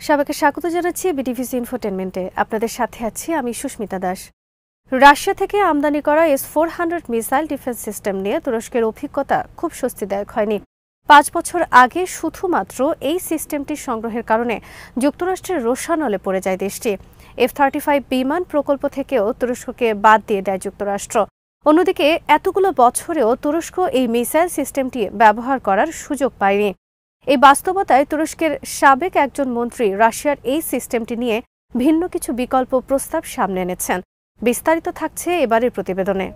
সবাইকে স্বাগত জানাচ্ছি বিটিভিসি ইনফোটেনমেন্টে। আপনাদের সাথে আছি আমি সুস্মিতা দাস। রাশিয়া থেকে আমদানি করা S-400 মিসাইল ডিফেন্স সিস্টেম নিয়ে তুরস্কের অভিজ্ঞতা খুব স্বস্তিদায়ক হয়নি। ৫ বছর আগে শুধুমাত্র এই সিস্টেমটি সংগ্রহের কারণে যুক্তরাষ্ট্রের রোষানলে পড়ে যায় দেশটি। F-35 বিমান প্রকল্প থেকেও তুরস্ককে বাদ দিয়ে দেয় যুক্তরাষ্ট্র। অন্যদিকে এতগুলো বছরেও তুরস্ক এই মিসাইল সিস্টেমটি ব্যবহার করার সুযোগ পায়নি। এই বাস্তবতায় তুরস্কের সাবেক একজন মন্ত্রী রাশিয়ার এই সিস্টেমটি নিয়ে ভিন্ন কিছু বিকল্প প্রস্তাব সামনে এনেছেন। বিস্তারিত থাকছে এবারের প্রতিবেদনে।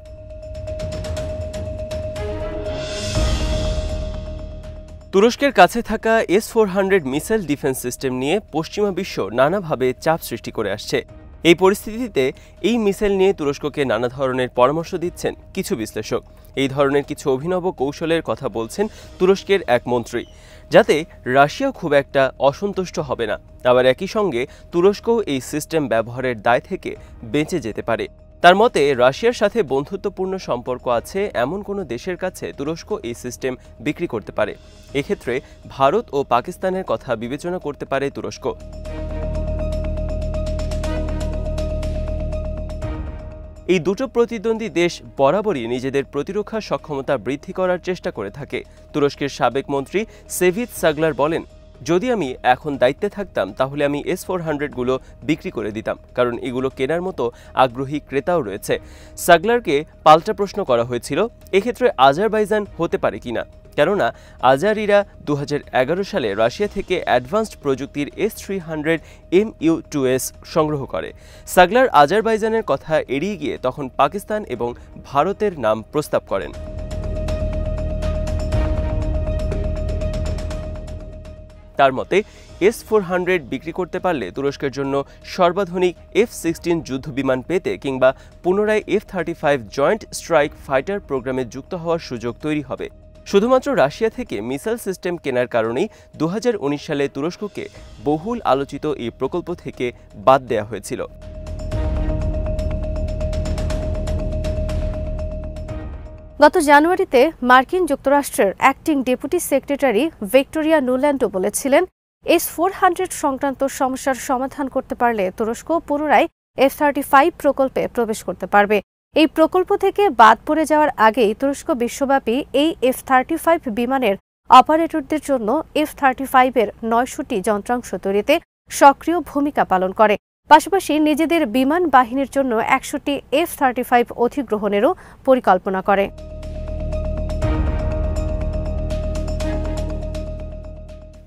তুরস্কের কাছে থাকা S-400 মিসাইল ডিফেন্স সিস্টেম নিয়ে পশ্চিমা বিশ্ব নানাভাবে চাপ সৃষ্টি করে আসছে। এই পরিস্থিতিতে এই মিসাইল নিয়ে তুরস্ককে নানা ধরনের পরামর্শ দিচ্ছেন কিছু বিশ্লেষক। এই ধরনের কিছু অভিনব কৌশলের কথা বলছেন তুরস্কের এক মন্ত্রী, যাতে রাশিয়া খুব একটা অসন্তুষ্ট হবে না, আবার একই সঙ্গে তুরস্কও এই সিস্টেম ব্যবহারের দায় থেকে বেঁচে যেতে পারে। তার মতে, রাশিয়ার সাথে বন্ধুত্বপূর্ণ সম্পর্ক আছে এমন কোনো দেশের কাছে তুরস্ক এই সিস্টেম বিক্রি করতে পারে। এক্ষেত্রে ভারত ও পাকিস্তানের কথা বিবেচনা করতে পারে তুরস্ক। এই দুটো প্রতিদ্বন্দ্বী দেশ বরাবরই নিজেদের প্রতিরক্ষা সক্ষমতা বৃদ্ধি করার চেষ্টা করে থাকে। তুরস্কের সাবেক মন্ত্রী সেভিত সাগলার বলেন, যদি আমি এখন দায়িত্বে থাকতাম তাহলে আমি S-400 গুলো বিক্রি করে দিতাম, কারণ এগুলো কেনার মতো আগ্রহী ক্রেতাও রয়েছে। সাগলারকে পাল্টা প্রশ্ন করা হয়েছিল, এক্ষেত্রে আজারবাইজান হতে পারে কিনা, কেননা আজারিরা 2011 সালে রাশিয়া থেকে অ্যাডভান্সড প্রযুক্তির S-300 MU-2S সংগ্রহ করে। সাগলার আজারবাইজানের কথা এড়িয়ে গিয়ে তখন পাকিস্তান এবং ভারতের নাম প্রস্তাব করেন। তার মতে, S-400 বিক্রি করতে পারলে তুরস্কের জন্য সর্বাধুনিক F-16 যুদ্ধবিমান পেতে কিংবা পুনরায় F-35 জয়েন্ট স্ট্রাইক ফাইটার প্রোগ্রামে যুক্ত হওয়ার সুযোগ তৈরি হবে। শুধুমাত্র রাশিয়া থেকে মিসাইল সিস্টেম কেনার কারণেই 2019 সালে তুরস্ককে বহুল আলোচিত এই প্রকল্প থেকে বাদ দেওয়া হয়েছিল। গত জানুয়ারিতে মার্কিন যুক্তরাষ্ট্রের অ্যাক্টিং ডেপুটি সেক্রেটারি ভিক্টোরিয়া নুল্যান্ডও বলেছিলেন, S-400 সংক্রান্ত সমস্যার সমাধান করতে পারলে তুরস্ক পুনরায় F-35 প্রকল্পে প্রবেশ করতে পারবে। এই প্রকল্প থেকে বাদ পড়ে যাওয়ার আগেই তুরস্ক বিশ্বব্যাপী এই F-35 বিমানের অপারেটরদের জন্য F-35 এর 900টি যন্ত্রাংশ তৈরিতে সক্রিয় ভূমিকা পালন করে। পাশাপাশি নিজেদের বিমান বাহিনীর জন্য 100টি F-35 অধিগ্রহণেরও পরিকল্পনা করে।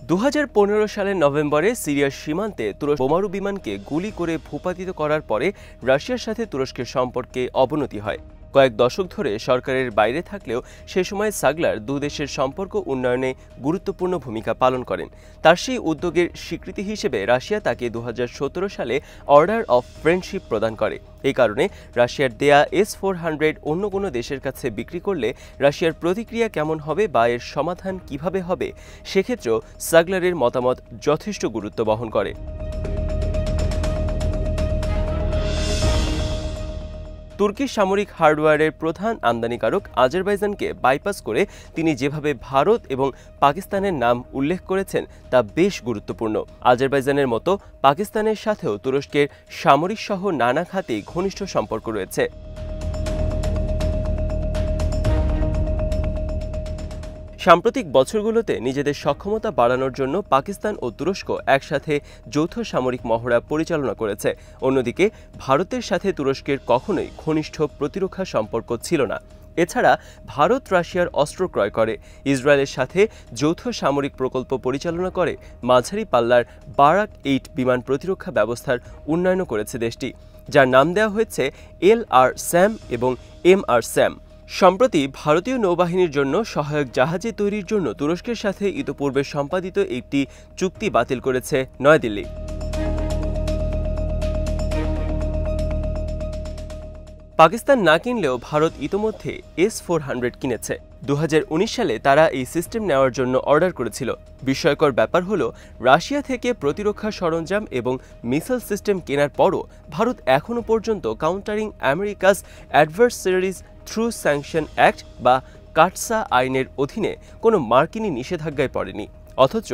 দু 2015 সালের নভেম্বরে সিরিয়ার সীমান্তে তুরস্ক বোমারু বিমানকে গুলি করে ভূপাতিত করার পরে রাশিয়ার সাথে তুরস্কের সম্পর্কে অবনতি হয়। কয়েক দশক ধরে সরকারের বাইরে থাকলেও সে সময় সাগলার দুদেশের সম্পর্ক উন্নয়নে গুরুত্বপূর্ণ ভূমিকা পালন করেন। তার সেই উদ্যোগের স্বীকৃতি হিসেবে রাশিয়া তাকে 2017 সালে অর্ডার অফ ফ্রেন্ডশিপ প্রদান করে। এই কারণে রাশিয়ার দেয়া S-400 অন্য কোনো দেশের কাছে বিক্রি করলে রাশিয়ার প্রতিক্রিয়া কেমন হবে বা এর সমাধান কিভাবে হবে, সেক্ষেত্রেও সাগলারের মতামত যথেষ্ট গুরুত্ব বহন করে। তুর্কি সামরিক হার্ডওয়্যারের প্রধান আমদানিকারক আজারবাইজানকে বাইপাস করে তিনি যেভাবে ভারত এবং পাকিস্তানের নাম উল্লেখ করেছেন তা বেশ গুরুত্বপূর্ণ। আজারবাইজানের মতো পাকিস্তানের সাথেও তুরস্কের সামরিক সহ নানা খাতেই ঘনিষ্ঠ সম্পর্ক রয়েছে। সাম্প্রতিক বছরগুলোতে নিজেদের সক্ষমতা বাড়ানোর জন্য পাকিস্তান ও তুরস্ক একসাথে যৌথ সামরিক মহড়া পরিচালনা করেছে। অন্যদিকে ভারতের সাথে তুরস্কের কখনোই ঘনিষ্ঠ প্রতিরক্ষা সম্পর্ক ছিল না। এছাড়া ভারত রাশিয়ার অস্ত্র ক্রয় করে, ইসরায়েলের সাথে যৌথ সামরিক প্রকল্প পরিচালনা করে, মাঝারি পাল্লার বারাক-8 বিমান প্রতিরক্ষা ব্যবস্থার উন্নয়ন করেছে দেশটি, যার নাম দেওয়া হয়েছে LR-SAM এবং MR-SAM। সম্প্রতি ভারতীয় নৌবাহিনীর জন্য সহায়ক জাহাজ তৈরির জন্য তুরস্কের সাথে ইতোপূর্বে সম্পাদিত একটি চুক্তি বাতিল করেছে নয়াদিল্লি। পাকিস্তান না কিনলেও ভারত ইতোমধ্যে S-400 কিনেছে। 2019 সালে তারা এই সিস্টেম নেওয়ার জন্য অর্ডার করেছিল। বিস্ময়কর ব্যাপার হলো, রাশিয়া থেকে প্রতিরক্ষা সরঞ্জাম এবং মিসাইল সিস্টেম কেনার পরও ভারত এখনও পর্যন্ত countering America's adversaries through sanction act বা কাটসা আইনের অধীনে কোনো মার্কিনী নিষেধাজ্ঞায় পড়েনি। অথচ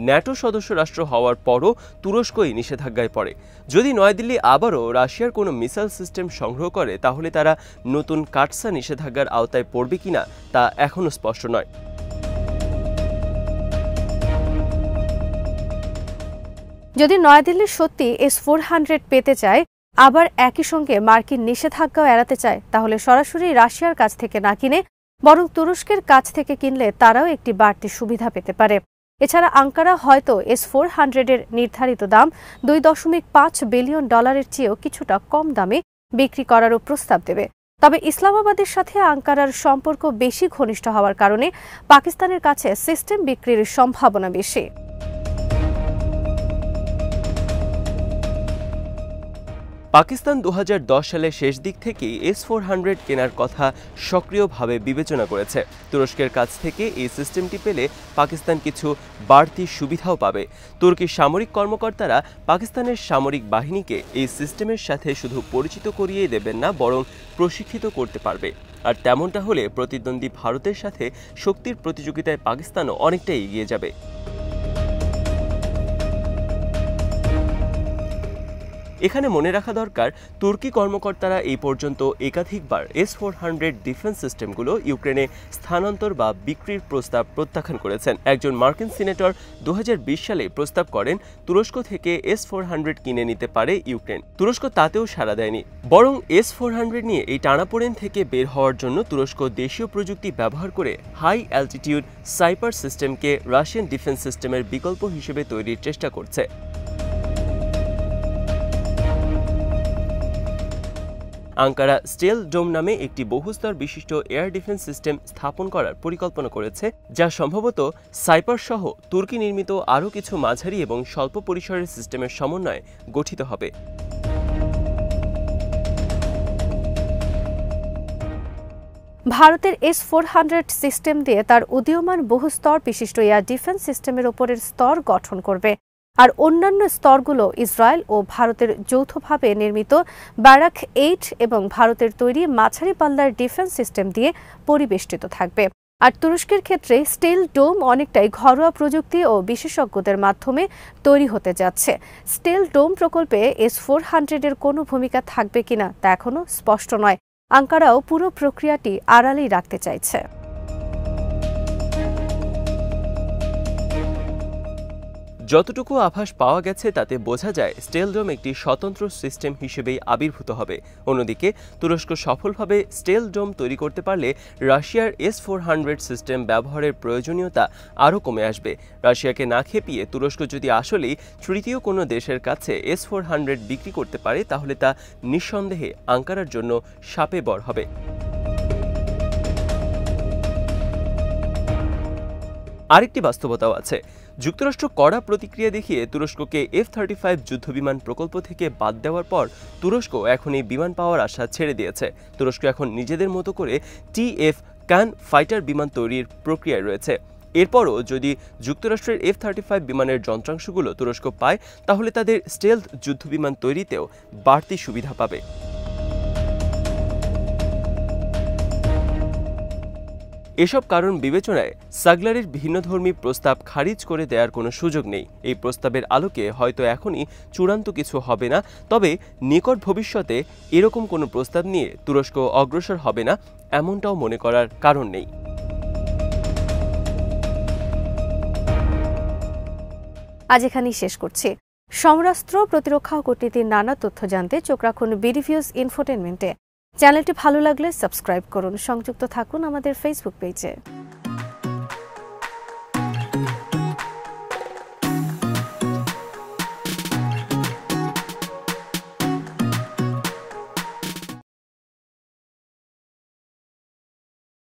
ন্যাটো সদস্য রাষ্ট্র হওয়ার পরও তুরস্কই নিষেধাজ্ঞায় পড়ে। যদি নয়াদিল্লি আবারও রাশিয়ার কোনো মিসাইল সিস্টেম সংগ্রহ করে তাহলে তারা নতুন কাটসা নিষেধাজ্ঞার আওতায় পড়বে কিনা তা এখনও স্পষ্ট নয়। যদি নয়াদিল্লি সত্যি S-400 পেতে চায়, আবার একই সঙ্গে মার্কিন নিষেধাজ্ঞাও এড়াতে চায়, তাহলে সরাসরি রাশিয়ার কাছ থেকে না কিনে বরং তুরস্কের কাছ থেকে কিনলে তারাও একটি বাড়তি সুবিধা পেতে পারে। এছাড়া আঙ্কারা হয়তো S-400-এর নির্ধারিত দাম $2.5 বিলিয়ন চেয়েও কিছুটা কম দামে বিক্রি করারও প্রস্তাব দেবে। তবে ইসলামাবাদের সাথে আঙ্কারার সম্পর্ক বেশি ঘনিষ্ঠ হওয়ার কারণে পাকিস্তানের কাছে সিস্টেম বিক্রির সম্ভাবনা বেশি। পাকিস্তান 2010 সালের শেষ দিক থেকেই S-400 কেনার কথা সক্রিয়ভাবে বিবেচনা করেছে। তুরস্কের কাছ থেকে এই সিস্টেমটি পেলে পাকিস্তান কিছু বাড়তি সুবিধাও পাবে। তুর্কির সামরিক কর্মকর্তারা পাকিস্তানের সামরিক বাহিনীকে এই সিস্টেমের সাথে শুধু পরিচিত করিয়ে দেবেন না, বরং প্রশিক্ষিত করতে পারবে। আর তেমনটা হলে প্রতিদ্বন্দ্বী ভারতের সাথে শক্তির প্রতিযোগিতায় পাকিস্তানও অনেকটাই এগিয়ে যাবে। এখানে মনে রাখা দরকার, তুর্কি কর্মকর্তারা এই পর্যন্ত একাধিকবার S-400 ডিফেন্স সিস্টেমগুলো ইউক্রেনে স্থানান্তর বা বিক্রির প্রস্তাব প্রত্যাখ্যান করেছেন। একজন মার্কিন সিনেটর 2020 সালে প্রস্তাব করেন তুরস্ক থেকে S-400 কিনে নিতে পারে ইউক্রেন। তুরস্ক তাতেও সাড়া দেয়নি, বরং S-400 নিয়ে এই টানাপোড়েন থেকে বের হওয়ার জন্য তুরস্ক দেশীয় প্রযুক্তি ব্যবহার করে হাই অ্যালটিটিউড সাইপার সিস্টেমকে রাশিয়ান ডিফেন্স সিস্টেমের বিকল্প হিসেবে তৈরির চেষ্টা করছে। আঙ্কারা স্টেল ডোম নামে একটি বহুস্তর বিশিষ্ট এয়ার ডিফেন্স সিস্টেম স্থাপন করার পরিকল্পনা করেছে, যা সম্ভবত সাইপার সহ তুর্কি নির্মিত আরও কিছু মাঝারি এবং স্বল্প পরিসরের সিস্টেমের সমন্বয়ে গঠিত হবে। ভারতের S-400 সিস্টেম দিয়ে তার উদীয়মান বহুস্তর বিশিষ্ট এয়ার ডিফেন্স সিস্টেমের ওপরের স্তর গঠন করবে, আর অন্যান্য স্তরগুলো ইসরায়েল ও ভারতের যৌথভাবে নির্মিত ব্যারাক 8 এবং ভারতের তৈরি মাঝারি পাল্লার ডিফেন্স সিস্টেম দিয়ে পরিবেষ্টিত থাকবে। আর তুরস্কের ক্ষেত্রে স্টিল ডোম অনেকটাই ঘরোয়া প্রযুক্তি ও বিশেষজ্ঞদের মাধ্যমে তৈরি হতে যাচ্ছে। স্টিল ডোম প্রকল্পে S-400-এর কোনো ভূমিকা থাকবে কিনা তা এখনও স্পষ্ট নয়। আঙ্কারাও পুরো প্রক্রিয়াটি আড়ালেই রাখতে চাইছে। যতটুকু আভাস পাওয়া গেছে তাতে বোঝা যায় স্টেলডোম একটি স্বতন্ত্র সিস্টেম হিসেবেই আবির্ভূত হবে। অন্যদিকে তুরস্ক সফলভাবে স্টেলডোম তৈরি করতে পারলে রাশিয়ার S-400 সিস্টেম ব্যবহারের প্রয়োজনীয়তা আরও কমে আসবে। রাশিয়াকে না খেপিয়ে তুরস্ক যদি আসলেই তৃতীয় কোনো দেশের কাছে S-400 বিক্রি করতে পারে তাহলে তা নিঃসন্দেহে আঙ্কারার জন্য শাপে বর হবে। আরেকটি বাস্তবতাও আছে। যুক্তরাষ্ট্র কড়া প্রতিক্রিয়া দেখিয়ে তুরস্ককে F-35 যুদ্ধবিমান প্রকল্প থেকে বাদ দেওয়ার পর তুরস্ক এখন এই বিমান পাওয়ার আশা ছেড়ে দিয়েছে। তুরস্ক এখন নিজেদের মতো করে TF-CAN ফাইটার বিমান তৈরির প্রক্রিয়ায় রয়েছে। এরপরও যদি যুক্তরাষ্ট্রের F-35 বিমানের যন্ত্রাংশগুলো তুরস্ক পায় তাহলে তাদের স্টেলথ যুদ্ধবিমান তৈরিতেও বাড়তি সুবিধা পাবে। এসব কারণ বিবেচনায় সাগলারের ভিন্নধর্মী প্রস্তাব খারিজ করে দেওয়ার কোনো সুযোগ নেই। এই প্রস্তাবের আলোকে হয়তো এখনই চূড়ান্ত কিছু হবে না, তবে নিকট ভবিষ্যতে এরকম কোনো প্রস্তাব নিয়ে তুরস্ক অগ্রসর হবে না এমনটাও মনে করার কারণ নেই। আজ এখানেই শেষ করছি। সমরাস্ত্র, প্রতিরক্ষা ও কূটনীতির নানা তথ্য জানতে চোখ রাখুন বিডিভিউজ ইনফোটেনমেন্টে। চ্যানেলটি ভালো লাগলে সাবস্ক্রাইব করুন, সংযুক্ত থাকুন আমাদের ফেসবুক পেজে।